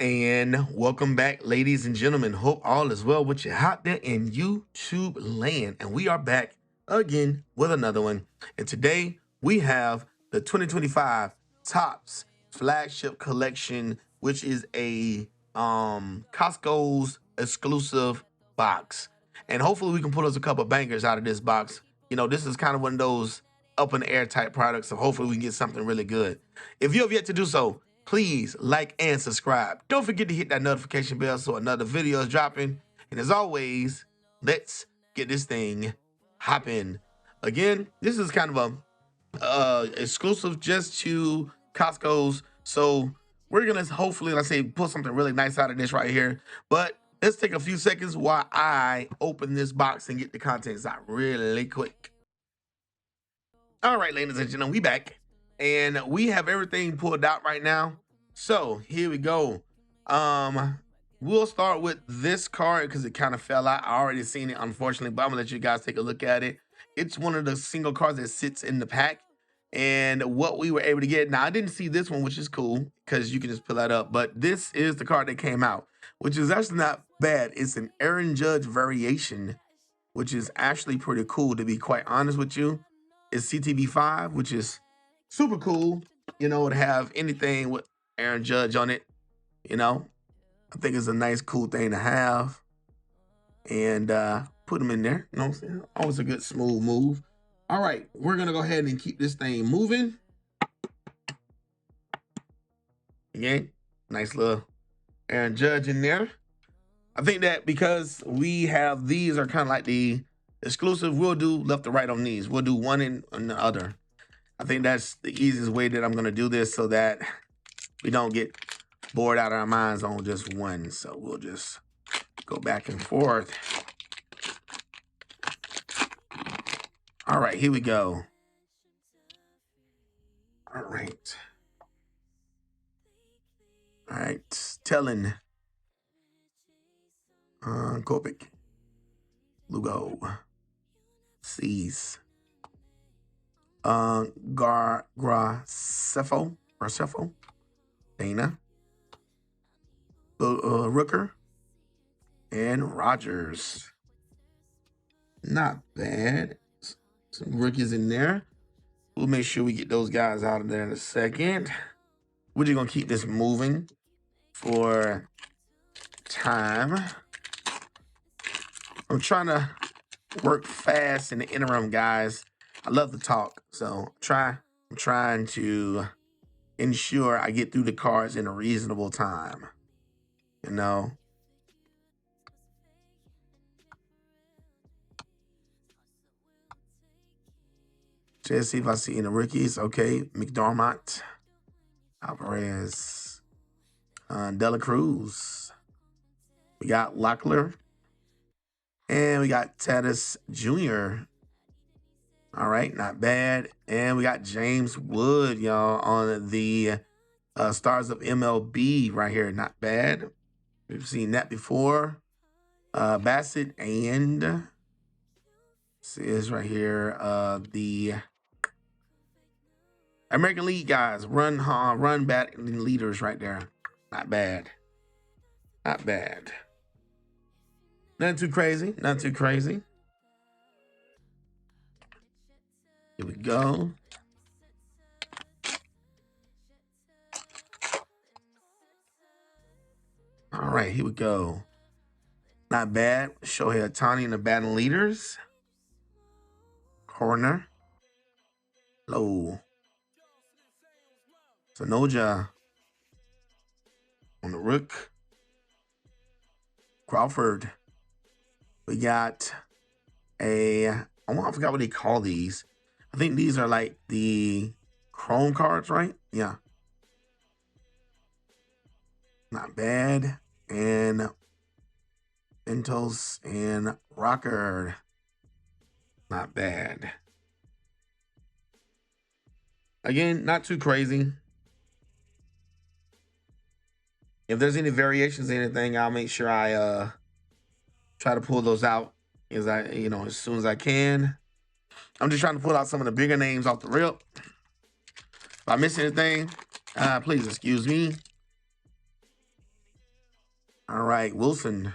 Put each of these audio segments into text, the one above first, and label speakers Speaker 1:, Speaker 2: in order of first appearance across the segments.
Speaker 1: And welcome back, ladies and gentlemen. Hope all is well with you out there in YouTube land. And we are back again with another one. And today we have the 2025 Topps Flagship Collection, which is a Costco's exclusive box. And hopefully we can pull us a couple bangers out of this box. You know, this is kind of one of those up in the air type products, so hopefully we can get something really good. If you have yet to do so, please like and subscribe. Don't forget to hit that notification bell so another video is dropping. And as always, let's get this thing hopping. Again, this is kind of a exclusive just to Costco's. So we're gonna hopefully, let's say, pull something really nice out of this right here. But let's take a few seconds while I open this box and get the contents out really quick. All right, ladies and gentlemen, we back. And we have everything pulled out right now. So here we go. We'll start with this card because it kind of fell out. I already seen it, unfortunately, but I'm gonna let you guys take a look at it. It's one of the single cards that sits in the pack. And what we were able to get. Now, I didn't see this one, which is cool because you can just pull that up. But this is the card that came out, which is actually not bad. It's an Aaron Judge variation, which is actually pretty cool, to be quite honest with you. It's CTB5, which is super cool, you know, to have anything with Aaron Judge on it, you know. I think it's a nice, cool thing to have. And put them in there, you know what I'm saying? Always a good, smooth move. All right, we're going to go ahead and keep this thing moving. Again, nice little Aaron Judge in there. I think that because we have these are kind of like the exclusive, we'll do left to right on these. We'll do one in the other. I think that's the easiest way that I'm going to do this so that we don't get bored out of our minds on just one. So we'll just go back and forth. All right, here we go. All right. All right, Telling. Kopik. Lugo. Cease. Gracefo. Dana. Rooker. And Rogers. Not bad. Some rookies in there. We'll make sure we get those guys out of there in a second. We're just gonna keep this moving for time. I'm trying to work fast in the interim, guys. I love to talk, so I'm trying to ensure I get through the cards in a reasonable time. You know. Let's see if I see any rookies. Okay, McDermott, Alvarez, Dela Cruz. We got Locklear. And we got Tatis Jr. All right, not bad. And we got James Wood, y'all, on the Stars of MLB right here. Not bad. We've seen that before. Bassett and this is right here. The American League guys, run batting leaders right there. Not bad. Not bad. Nothing too crazy. Not too crazy. Here we go. All right, here we go. Not bad. Shohei Ohtani and the batting leaders. Corner. Low. Sonoja on the rook. Crawford. We got I forgot what they call these. I think these are like the Chrome cards, right? Yeah. Not bad. And Ventos and Rocker. Not bad. Again, not too crazy. If there's any variations, anything, I'll make sure I try to pull those out as soon as I can. I'm just trying to pull out some of the bigger names off the rip. If I miss anything, please excuse me. All right, Wilson.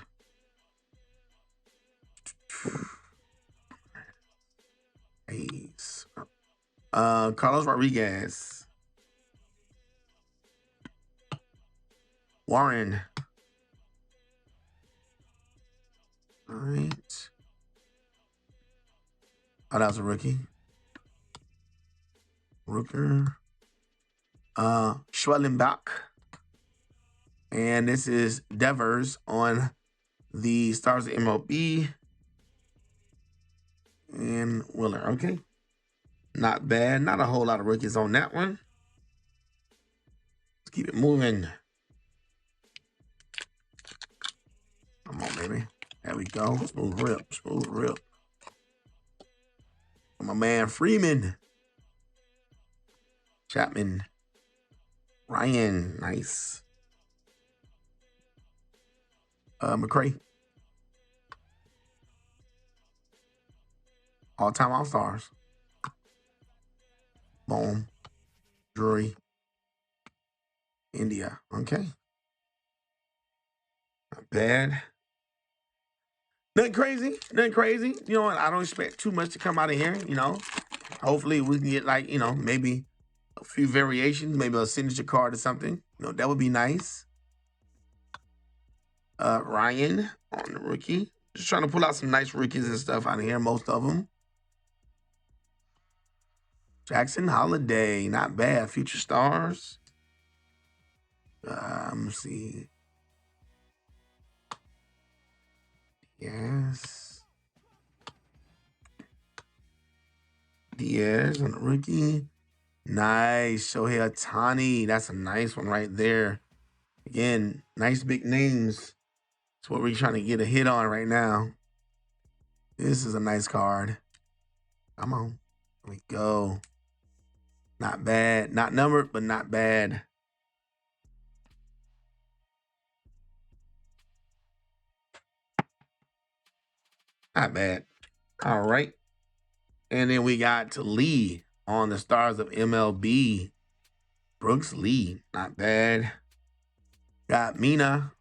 Speaker 1: Ace. Carlos Rodriguez. Warren. All right. Oh, that was a rookie. Rooker. Schwellenbach. And this is Devers on the Stars of MLB. And Willer. Okay. Not bad. Not a whole lot of rookies on that one. Let's keep it moving. Come on, baby. There we go. Smooth rip. Smooth rip. My man Freeman. Chapman. Ryan. Nice. McCray. All-time All-Stars. Boom. Drury. India. Okay. Not bad. Nothing crazy. Nothing crazy. You know what? I don't expect too much to come out of here, you know. Hopefully we can get, like, you know, maybe a few variations, maybe a signature card or something. You know, that would be nice. Ryan on the rookie. Just trying to pull out some nice rookies and stuff out of here, most of them. Jackson Holiday, not bad. Future Stars. Let's see. Yes. Diaz on the rookie. Nice. Shohei Ohtani. That's a nice one right there. Again, nice big names. That's what we're trying to get a hit on right now. This is a nice card. Come on. Here we go. Not bad. Not numbered, but not bad. Not bad. All right. And then we got Lee on the Stars of MLB. Brooks Lee. Not bad. Got Mina.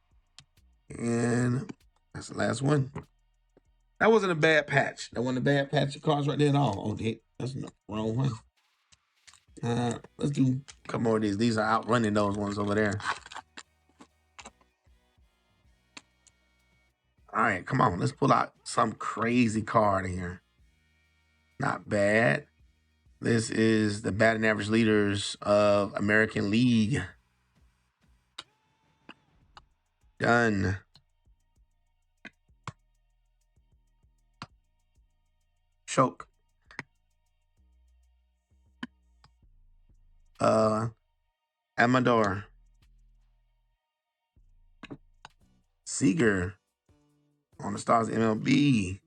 Speaker 1: And that's the last one. That wasn't a bad patch. That wasn't a bad patch of cards right there at all. Okay. That's the wrong one. Let's do a couple more of these. These are outrunning those ones over there. All right, come on. Let's pull out some crazy card here. Not bad. This is the batting average leaders of American League. Done. Choke. Amador. Seager on the Stars MLB.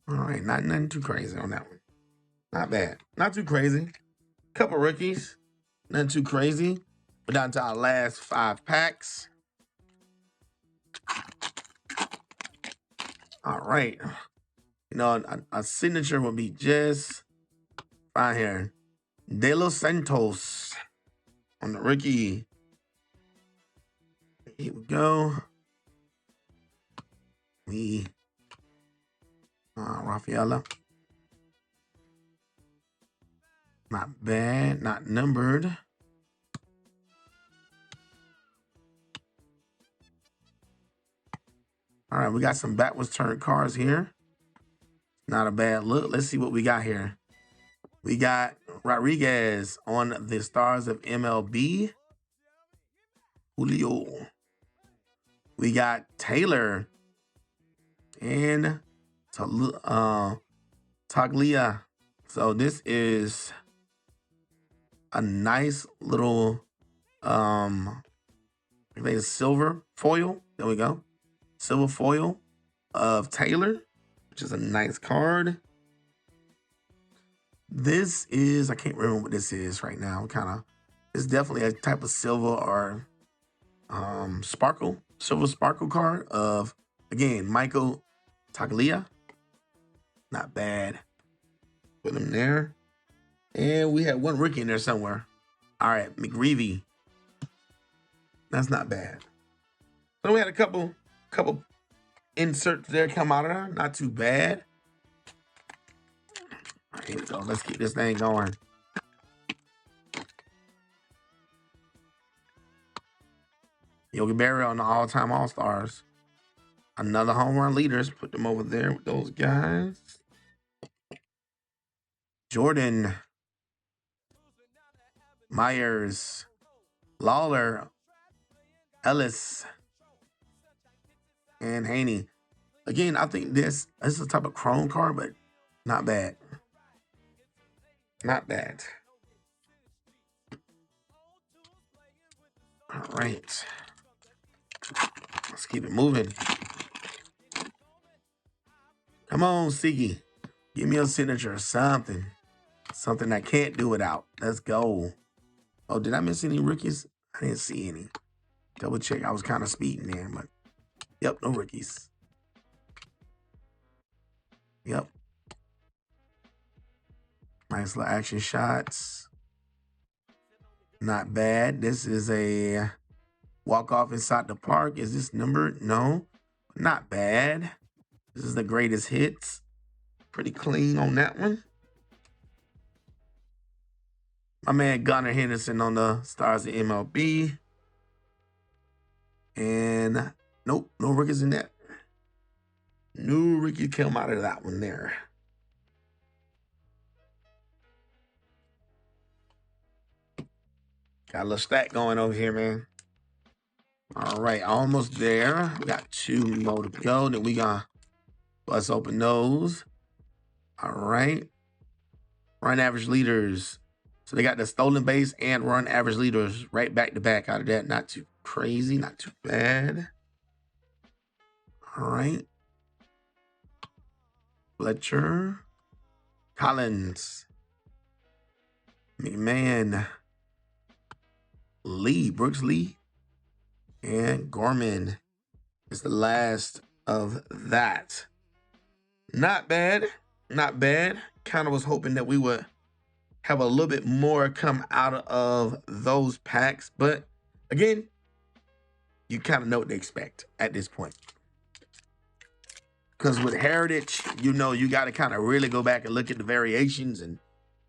Speaker 1: All right, nothing too crazy on that one. Not bad. Not too crazy. Couple rookies. Nothing too crazy. We're down to our last 5 packs. All right. You know, a signature would be just fine here. De Los Santos on the rookie. Here we go. Rafaela. Not bad. Not numbered. All right, we got some backwards turned cards here. Not a bad look. Let's see what we got here. We got Rodriguez on the Stars of MLB. Julio. We got Taylor and Taglia. So this is a nice little I think it's silver foil. There we go. Silver foil of Taylor, which is a nice card. This is, I can't remember what this is right now. It's definitely a type of silver or silver sparkle card of, again, Michael Taglia. Not bad. Put him there. And we had one rookie in there somewhere. All right, McGreevy. That's not bad. So we had a couple inserts there come out of there. Not too bad. All right, here we go. Let's keep this thing going. Yogi Berra on the all-time All-Stars. Another home run leaders. Put them over there with those guys. Jordan, Myers, Lawler, Ellis, and Haney. Again, I think this is a type of chrome card, but not bad. Not bad. All right. Let's keep it moving. Come on, Siggy. Give me a signature or something. Something I can't do without. Let's go. Oh, did I miss any rookies? I didn't see any. Double check. I was kind of speeding there, but yep, no rookies. Yep. Nice little action shots. Not bad. This is a walk-off inside the park. Is this numbered? No. Not bad. This is the greatest hits. Pretty clean on that one. My man Gunnar Henderson on the Stars of MLB. And nope, no rookies in that. No rookie came out of that one there. Got a little stack going over here, man. All right, almost there. We got 2 more to go. Then we got bust open those. All right. Run average leaders. So they got the stolen base and run average leaders right back to back out of that. Not too crazy, not too bad. All right. Fletcher. Collins. McMahon. Lee. Brooks Lee. And Gorman is the last of that. Not bad. Not bad. Kind of was hoping that we would have a little bit more come out of those packs. But again, you kind of know what to expect at this point. Because with Heritage, you know, you got to kind of really go back and look at the variations and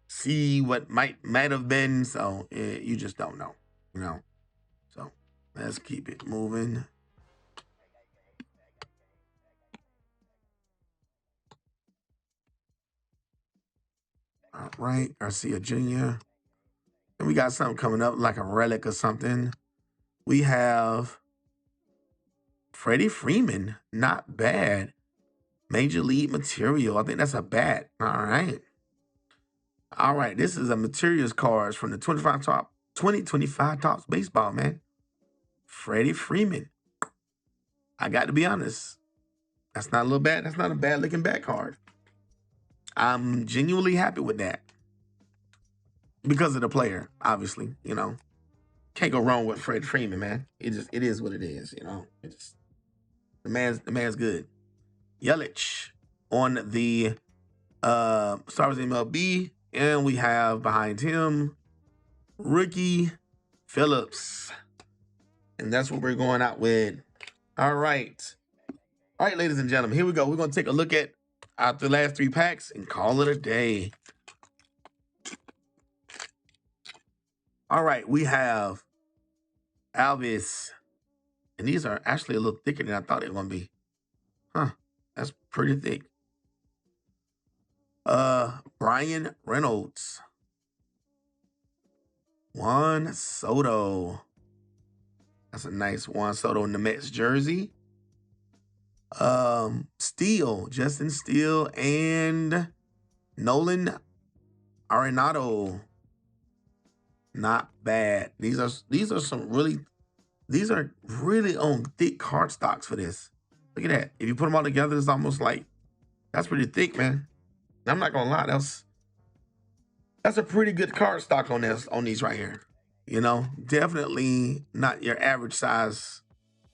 Speaker 1: see what might have been. So you just don't know, you know. So let's keep it moving. All right, Garcia Jr. And we got something coming up like a relic or something. We have Freddie Freeman. Not bad. Major League Material. I think that's a bat. All right. All right. This is a materials cards from the 2025 Topps Baseball, man. Freddie Freeman. I got to be honest. That's not a little bad. That's not a bad looking bat card. I'm genuinely happy with that. Because of the player, obviously, you know. Can't go wrong with Freddie Freeman, man. It is what it is, you know. It's the man's good. Yelich on the Stars MLB, and we have behind him Ricky Phillips, and that's what we're going out with. All right, ladies and gentlemen, here we go. We're gonna take a look at the last 3 packs and call it a day. All right, we have Alvis, and these are actually a little thicker than I thought they were gonna be. Huh. That's pretty thick. Brian Reynolds. Juan Soto. That's a nice Juan Soto in the Mets jersey. Steele, Justin Steele, and Nolan Arenado. Not bad. These are really on thick card stocks for this. Look at that. If you put them all together, it's almost like, that's pretty thick, man. I'm not gonna lie, that's a pretty good card stock on these right here. You know, definitely not your average size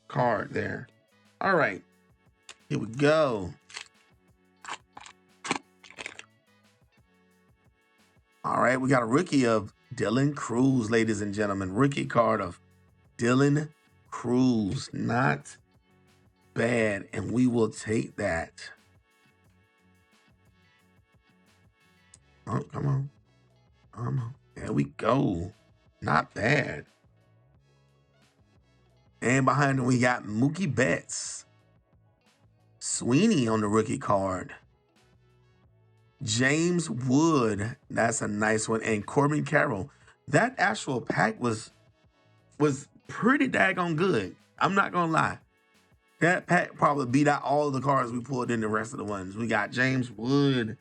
Speaker 1: card there. All right, here we go. All right, we got a rookie of Dylan Cruz, ladies and gentlemen. Rookie card of Dylan Cruz, not bad, and we will take that. Oh, come on. Come on. There we go. Not bad. And behind him, we got Mookie Betts. Sweeney on the rookie card. James Wood. That's a nice one. And Corbin Carroll. That actual pack was pretty daggone good. I'm not going to lie. That pack probably beat out all the cards we pulled in the rest of the ones. We got James Wood,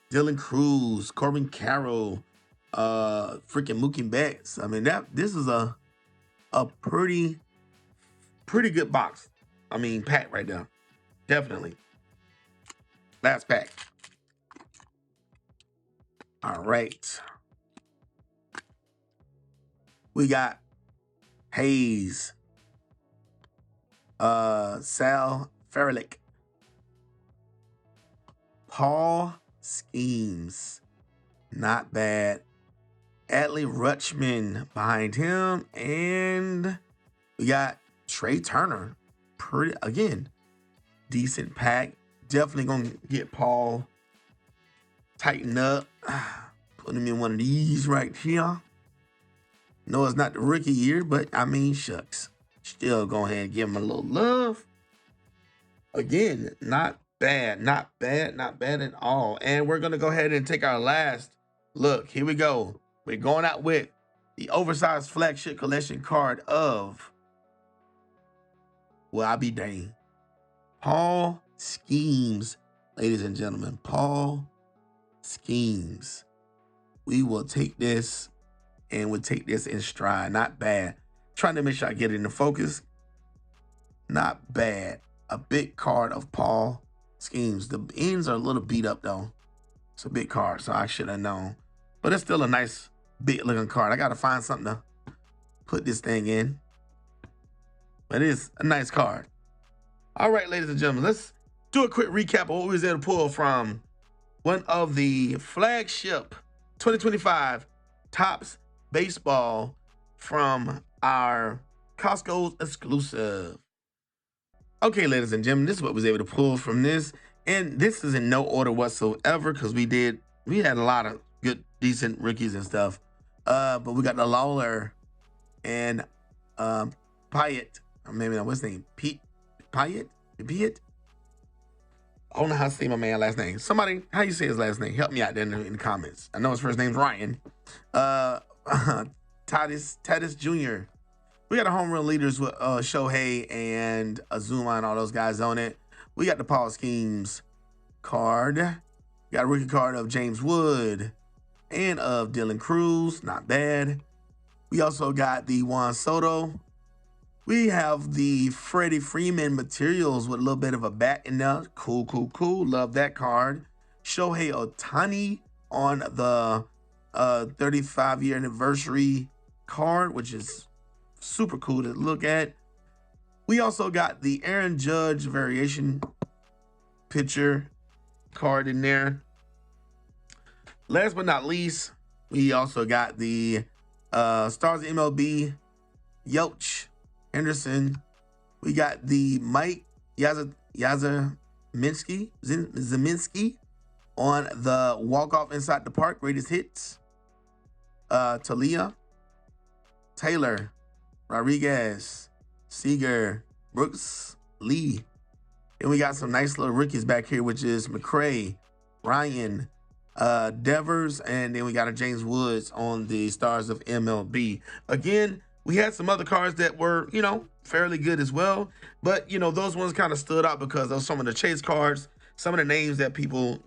Speaker 1: Dylan Cruz, Corbin Carroll, freaking Mookie Betts. I mean, this is a pretty good box. I mean, pack right there. Definitely. Last pack. All right. We got Hayes, Sal Frelick, Paul Schemes, not bad. Adley Rutschman behind him, and we got Trey Turner. Pretty, again, decent pack. Definitely gonna get Paul tightened up. Put him in one of these right here. No, it's not the rookie year, but I mean, shucks. Still go ahead and give him a little love. Again, not bad, not bad, not bad at all. And we're going to go ahead and take our last look. Here we go. We're going out with the oversized flagship collection card of, well, I'll be dang, Paul Schemes, ladies and gentlemen. Paul Schemes. We will take this and we'll take this in stride. Not bad. Trying to make sure I get it in the focus. Not bad. A big card of Paul Schemes. The ends are a little beat up though. It's a big card, so I should have known. But it's still a nice big looking card. I got to find something to put this thing in. But it is a nice card. All right, ladies and gentlemen, let's do a quick recap of what we was able to pull from one of the flagship 2025 Topps Baseball from our Costco's exclusive. Okay, ladies and gentlemen, this is what we was able to pull from this. And this is in no order whatsoever because we had a lot of good, decent rookies and stuff. But we got the Lawler and Pyatt. Or maybe not, what's his name? Pyatt? I don't know how to say my man's last name. Somebody, how you say his last name? Help me out there in the comments. I know his first name's Ryan. Tatis Jr. We got the home run leaders with Shohei and Azuma and all those guys on it. We got the Paul Schemes card. We got a rookie card of James Wood and of Dylan Cruz. Not bad. We also got the Juan Soto. We have the Freddie Freeman materials with a little bit of a bat in there. Cool, cool, cool. Love that card. Shohei Ohtani on the 35-year anniversary card, which is super cool to look at. We also got the Aaron Judge variation picture card in there. Last but not least, we also got the Stars of MLB Yoch Henderson. We got the Mike Zeminski on the walk-off inside the park, greatest hits. Talia, Taylor, Rodriguez, Seager, Brooks, Lee. And we got some nice little rookies back here, which is McCray, Ryan, Devers, and then we got a James Woods on the Stars of MLB. Again, we had some other cards that were, fairly good as well. But, those ones kind of stood out because of some of the chase cards, some of the names that people,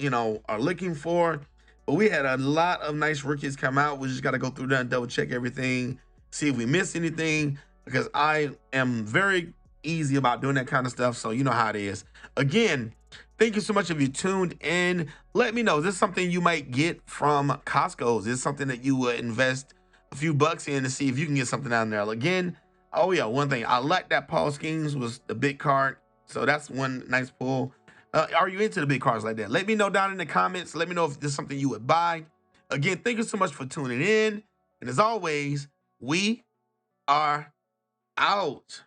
Speaker 1: are looking for. But we had a lot of nice rookies come out. We just got to go through that and double check everything, see if we missed anything, because I am very easy about doing that kind of stuff. So you know how it is. Again, thank you so much if you tuned in. Let me know, is this something you might get from Costco? Is this something that you would invest a few bucks in to see if you can get something down there? Again, oh yeah, one thing I like that Paul Schemes was the big card, so that's one nice pull. Are you into the big cards like that? Let me know down in the comments. Let me know if this is something you would buy. Again, thank you so much for tuning in, and as always, we are out.